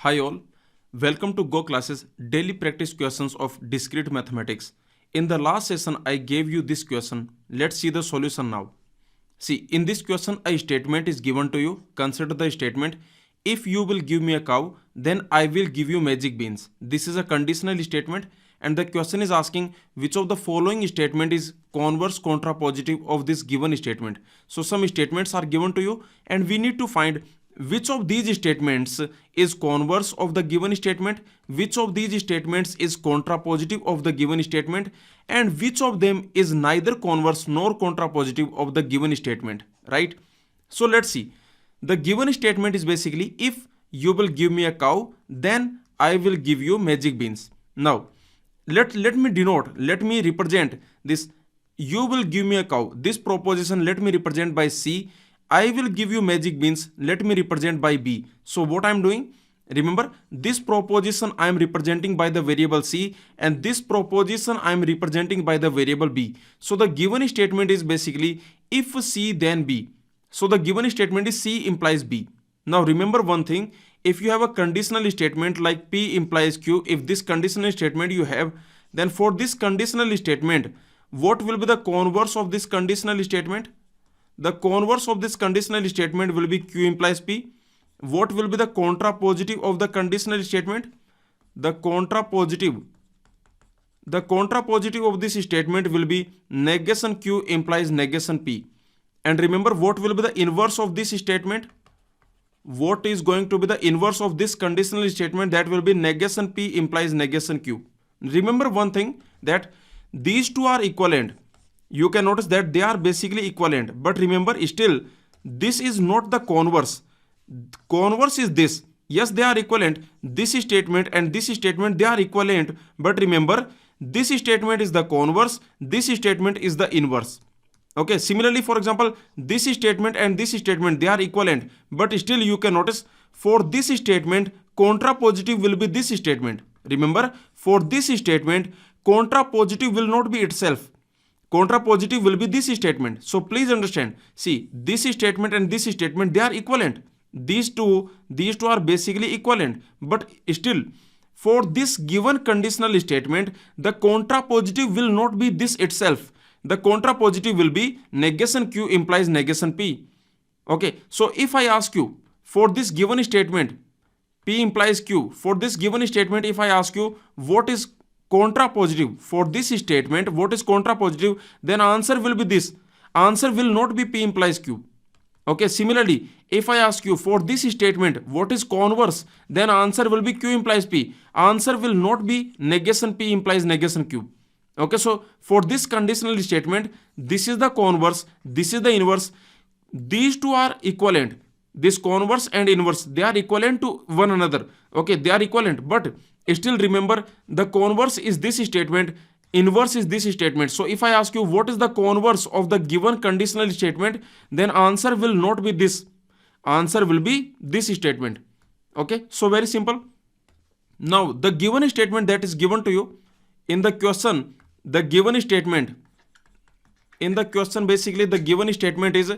Hi all, welcome to Go Classes daily practice questions of discrete mathematics. In the last session I gave you this question. Let's see the solution now. See, in this question a statement is given to you. Consider the statement. If you will give me a cow, then I will give you magic beans. This is a conditional statement and the question is asking which of the following statement is converse contrapositive of this given statement. So some statements are given to you and we need to find which of these statements is converse of the given statement, which of these statements is contrapositive of the given statement, and which of them is neither converse nor contrapositive of the given statement, right? So let's see. The given statement is basically if you will give me a cow, then I will give you magic beans. Now let me denote, let me represent this. You will give me a cow, this proposition let me represent by C. I will give you magic beans, let me represent by B. So what I am doing, remember this proposition I am representing by the variable C and this proposition I am representing by the variable B. So the given statement is basically if C then B. So the given statement is C implies B. Now remember one thing, if you have a conditional statement like P implies Q, if this conditional statement you have, then for this conditional statement, what will be the converse of this conditional statement? The converse of this conditional statement will be Q implies P. What will be the contrapositive of the conditional statement? The contrapositive of this statement will be negation Q implies negation P. And remember what will be the inverse of this statement? What is going to be the inverse of this conditional statement? That will be negation P implies negation Q. Remember one thing, that these two are equivalent. You can notice that they are basically equivalent, but remember still this is not the converse. Converse is this. Yes, they are equivalent. This statement and this statement, they are equivalent, but remember this statement is the converse, this statement is the inverse. Okay, similarly for example this statement and this statement, they are equivalent, but still you can notice for this statement contrapositive will be this statement. Remember for this statement contrapositive will not be itself. Contrapositive will be this statement. So please understand, see this statement and this statement, they are equivalent. These two are basically equivalent, but still for this given conditional statement the contrapositive will not be this itself. The contrapositive will be negation Q implies negation P. Okay, so if I ask you for this given statement P implies Q, for this given statement if I ask you what is contrapositive for this statement, what is contrapositive, then answer will be this. Answer will not be P implies Q. Okay, similarly if I ask you for this statement what is converse, then answer will be Q implies P. Answer will not be negation P implies negation Q. Okay, so for this conditional statement, this is the converse, this is the inverse. These two are equivalent. This converse and inverse, they are equivalent to one another. Okay, they are equivalent, but still remember the converse is this statement, inverse is this statement. So if I ask you what is the converse of the given conditional statement, then answer will not be this. Answer will be this statement. Okay, so very simple. Now the given statement that is given to you in the question, the given statement in the question, basically the given statement is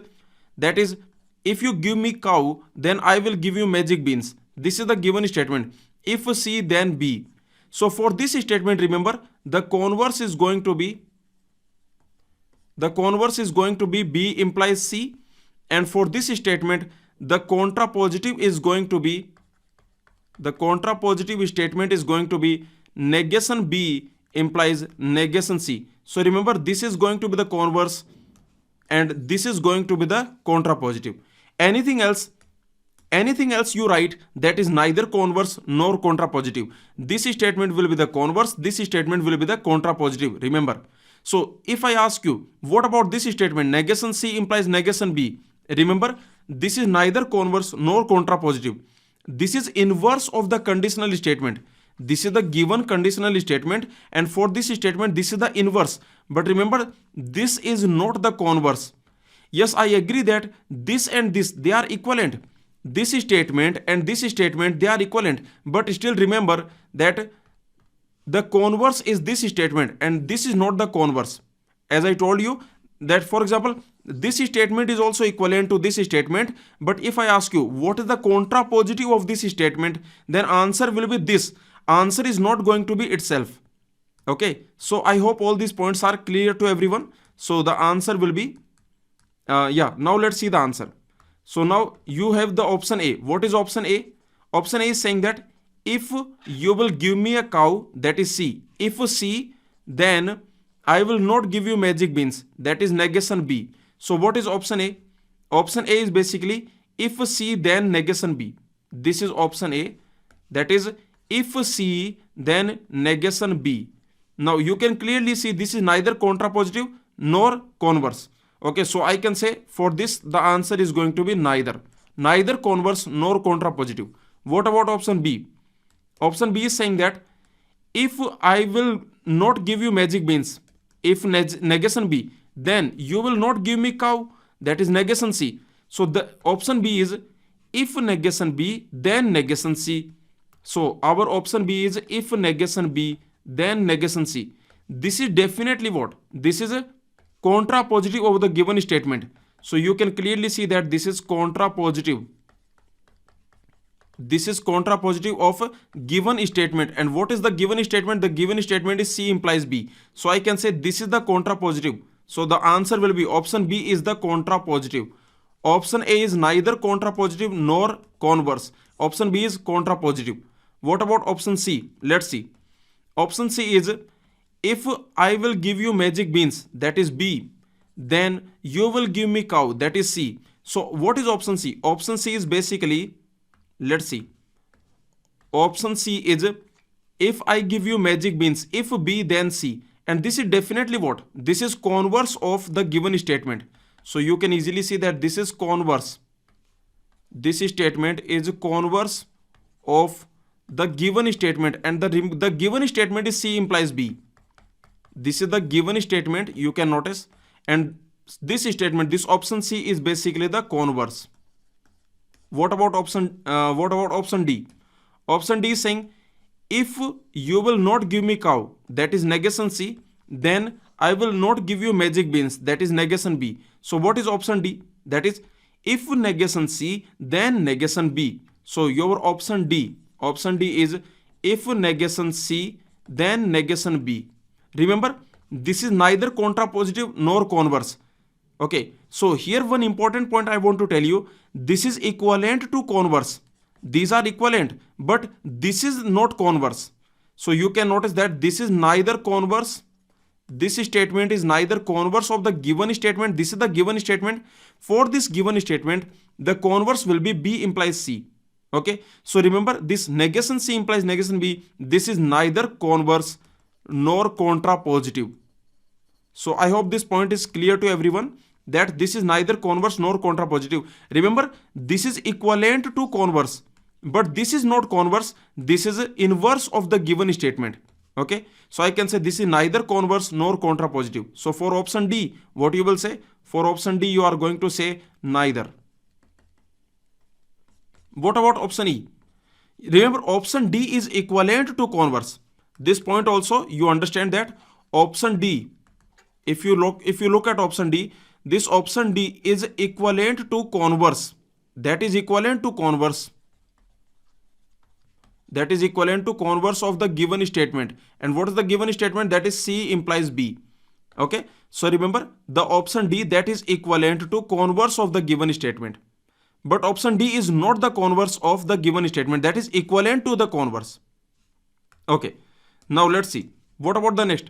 that is if you give me cow, then I will give you magic beans. This is the given statement. If C then B. So for this statement, remember the converse is going to be B implies C, and for this statement the contrapositive is going to be negation B implies negation C. So remember this is going to be the converse and this is going to be the contrapositive. Anything else you write that is neither converse nor contrapositive. This statement will be the converse, this statement will be the contrapositive, remember. So if I ask you what about this statement, negation C implies negation B, remember this is neither converse nor contrapositive. This is inverse of the conditional statement. This is the given conditional statement and for this statement this is the inverse, but remember this is not the converse. Yes, I agree that this and this, they are equivalent. This statement and this statement, they are equivalent, but still remember that the converse is this statement and this is not the converse. As I told you that for example this statement is also equivalent to this statement. But if I ask you what is the contrapositive of this statement, then answer will be this. Answer is not going to be itself. Okay, so I hope all these points are clear to everyone. So the answer will be now let's see the answer. So now you have the option A. What is option A? Option A is saying that if you will give me a cow, that is C. If C, then I will not give you magic beans, that is negation B. So what is option A? Option A is basically if C then negation B. This is option A, that is if C then negation B. Now you can clearly see this is neither contrapositive nor converse. Okay, so I can say for this the answer is going to be neither converse nor contrapositive. What about option B? Option B is saying that if I will not give you magic beans, if negation B, then you will not give me cow, that is negation C. So the option B is if negation B, then negation C. So our option B is if negation B, then negation C. This is definitely what? This is a contrapositive of the given statement. So you can clearly see that this is contrapositive. This is contrapositive of a given statement. And what is the given statement? The given statement is C implies B. So I can say this is the contrapositive. So the answer will be option B is the contrapositive. Option A is neither contrapositive nor converse. Option B is contrapositive. What about option C? Let's see. Option C is if I will give you magic beans, that is B, then you will give me cow, that is C. So what is option C? Option C is basically, let's see. Option C is if I give you magic beans, if B then C. And this is definitely what? This is converse of the given statement. So you can easily see that this is converse. This statement is converse of the given statement, and the given statement is C implies B. This is the given statement, you can notice, and this statement, this option C is basically the converse. What about option D? Option D is saying if you will not give me cow, that is negation C, then I will not give you magic beans, that is negation B. So what is option D? That is if negation C, then negation B. So your option D is if negation C, then negation B. Remember, this is neither contrapositive nor converse. Okay, so here one important point I want to tell you, this is equivalent to converse. These are equivalent, but this is not converse. So you can notice that this is neither converse. This statement is neither converse of the given statement. This is the given statement. For this given statement, the converse will be B implies C. Okay, so remember this negation C implies negation B. This is neither converse nor contrapositive. So I hope this point is clear to everyone that this is neither converse nor contrapositive. Remember, this is equivalent to converse, but this is not converse. This is inverse of the given statement. Okay, so I can say this is neither converse nor contrapositive. So for option D, what you will say? For option D, you are going to say neither. What about option E? Remember, option D is equivalent to converse. This point also you understand that option D, if you look at option D, this option D is equivalent to converse. That is equivalent to converse. That is equivalent to converse of the given statement. And what is the given statement? That is C implies B. Okay, so remember the option D, that is equivalent to converse of the given statement. But option D is not the converse of the given statement. That is equivalent to the converse. Okay. Now let's see. What about the next?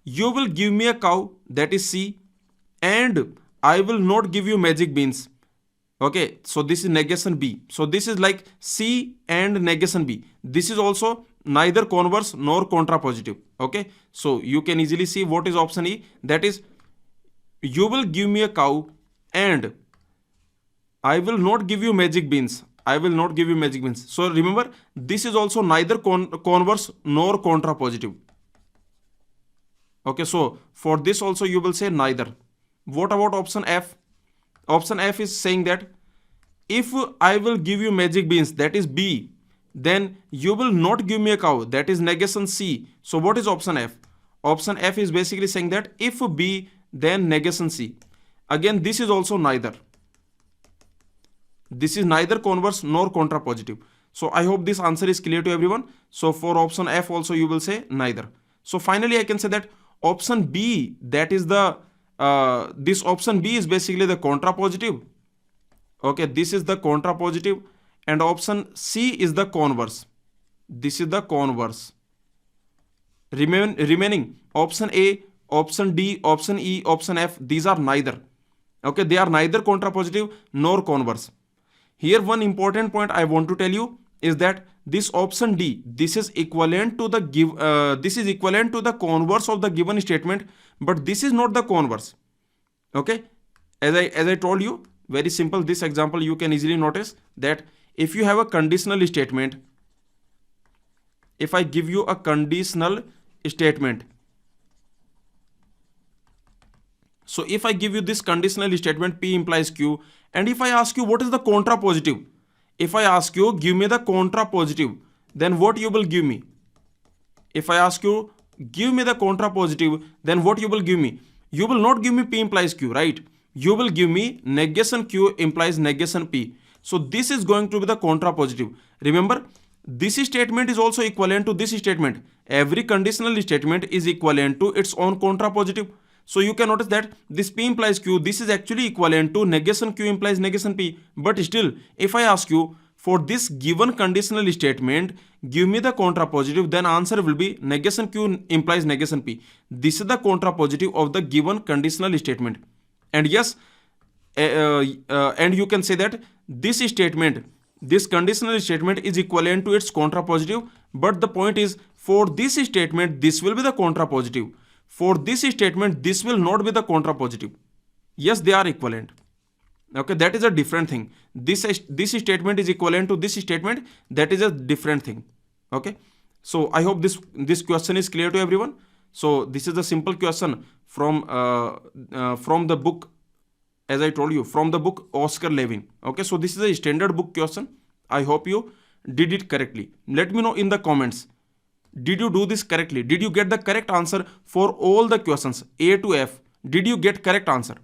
You will give me a cow, that is C, and I will not give you magic beans. Okay, so this is negation B. So this is like C and negation B. This is also neither converse nor contrapositive. Okay, so you can easily see what is option E. That is you will give me a cow and I will not give you magic beans. I will not give you magic beans. So remember, this is also neither converse nor contrapositive. Okay, so for this also you will say neither. What about option F? Option F is saying that if I will give you magic beans, that is B, then you will not give me a cow, that is negation C. So what is option F? Option F is basically saying that if B, then negation C. Again, this is also neither. This is neither converse nor contrapositive. So I hope this answer is clear to everyone. So for option F also you will say neither. So finally I can say that option B, that is the this option B is basically the contrapositive. Okay, this is the contrapositive, and option C is the converse. This is the converse. Remaining option A, option D, option E, option F, these are neither. Okay, they are neither contrapositive nor converse. Here one important point I want to tell you is that this option D, this is equivalent to the this is equivalent to the converse of the given statement, but this is not the converse. Okay, as I told you, very simple, this example you can easily notice that if you have a conditional statement, if I give you a conditional statement, so if I give you this conditional statement P implies Q, and if I ask you what is the contrapositive, if I ask you give me the contrapositive, then what you will give me? If I ask you give me the contrapositive, then what you will give me? You will not give me P implies Q, right? You will give me negation Q implies negation P. So this is going to be the contrapositive. Remember, this statement is also equivalent to this statement. Every conditional statement is equivalent to its own contrapositive. So you can notice that this P implies Q, this is actually equivalent to negation Q implies negation P. But still, if I ask you for this given conditional statement, give me the contrapositive, then answer will be negation Q implies negation P. This is the contrapositive of the given conditional statement. And yes, and you can say that this statement, this conditional statement is equivalent to its contrapositive. But the point is, for this statement, this will be the contrapositive. For this statement, this will not be the contrapositive. Yes, they are equivalent. Okay, that is a different thing. This statement is equivalent to this statement. That is a different thing. Okay, so I hope this question is clear to everyone. So this is a simple question from the book, as I told you, from the book Oscar Levin. Okay, so this is a standard book question. I hope you did it correctly. Let me know in the comments. Did you do this correctly? Did you get the correct answer for all the questions A to F? Did you get correct answer?